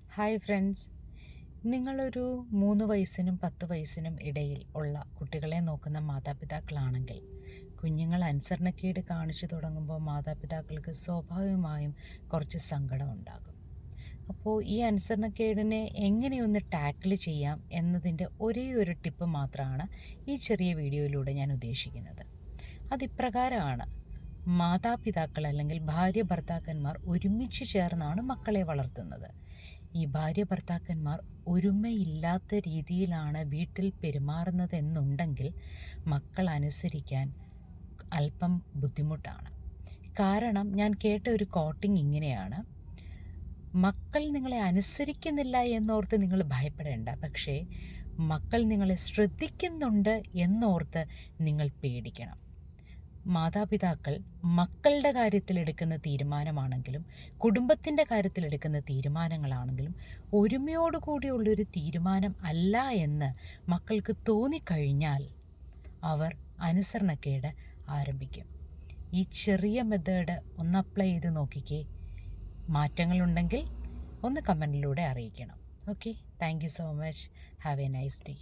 Hi friends, നിങ്ങളൊരു 3 വയസ്സിനും 10 വയസ്സിനും ഇടയിൽ ഉള്ള കുട്ടികളെ നോക്കുന്ന മാതാപിതാക്കളാണെങ്കിൽ കുഞ്ഞുങ്ങൾ അനുസരണക്കേട് കാണിച്ചു തുടങ്ങുമ്പോൾ മാതാപിതാക്കൾക്ക് സ്വാഭാവികമായും കുറച്ച് സങ്കടം ഉണ്ടാകും. അപ്പോൾ ഈ അനുസരണക്കേടിനെ എങ്ങനെയൊന്ന് ടാക്കിൾ ചെയ്യാം എന്നതിൻ്റെ ഒരേ ഒരു ടിപ്പ് മാത്രമാണ് ഈ ചെറിയ വീഡിയോയിലൂടെ ഞാൻ ഉദ്ദേശിക്കുന്നത്. അതിപ്രകാരമാണ്: മാതാപിതാക്കൾ അല്ലെങ്കിൽ ഭാര്യ ഭർത്താക്കന്മാർ ഒരുമിച്ച് ചേർന്നാണ് മക്കളെ വളർത്തുന്നത്. ഈ ഭാര്യ ഭർത്താക്കന്മാർ ഒരുമയില്ലാത്ത രീതിയിലാണ് വീട്ടിൽ പെരുമാറുന്നതെന്നുണ്ടെങ്കിൽ മക്കൾ അനുസരിക്കാൻ അല്പം ബുദ്ധിമുട്ടാണ്. കാരണം ഞാൻ കേട്ട ഒരു കോട്ടിങ് ഇങ്ങനെയാണ്: മക്കൾ നിങ്ങളെ അനുസരിക്കുന്നില്ല എന്നോർത്ത് നിങ്ങൾ ഭയപ്പെടേണ്ട, പക്ഷേ മക്കൾ നിങ്ങളെ ശ്രദ്ധിക്കുന്നുണ്ട് എന്നോർത്ത് നിങ്ങൾ പേടിക്കണം. മാതാപിതാക്കൾ മക്കളുടെ കാര്യത്തിൽ എടുക്കുന്ന തീരുമാനമാണെങ്കിലും കുടുംബത്തിൻ്റെ കാര്യത്തിൽ എടുക്കുന്ന തീരുമാനങ്ങളാണെങ്കിലും ഒരുമയോടുകൂടിയുള്ളൊരു തീരുമാനം അല്ല എന്ന് മക്കൾക്ക് തോന്നിക്കഴിഞ്ഞാൽ അവർ അനുസരണക്കേട് ആരംഭിക്കും. ഈ ചെറിയ മെത്തേഡ് ഒന്ന് അപ്ലൈ ചെയ്ത് നോക്കിക്കേ. മാറ്റങ്ങളുണ്ടെങ്കിൽ ഒന്ന് കമൻറ്റിലൂടെ അറിയിക്കണം. Okay, thank you so much. Have A nice day.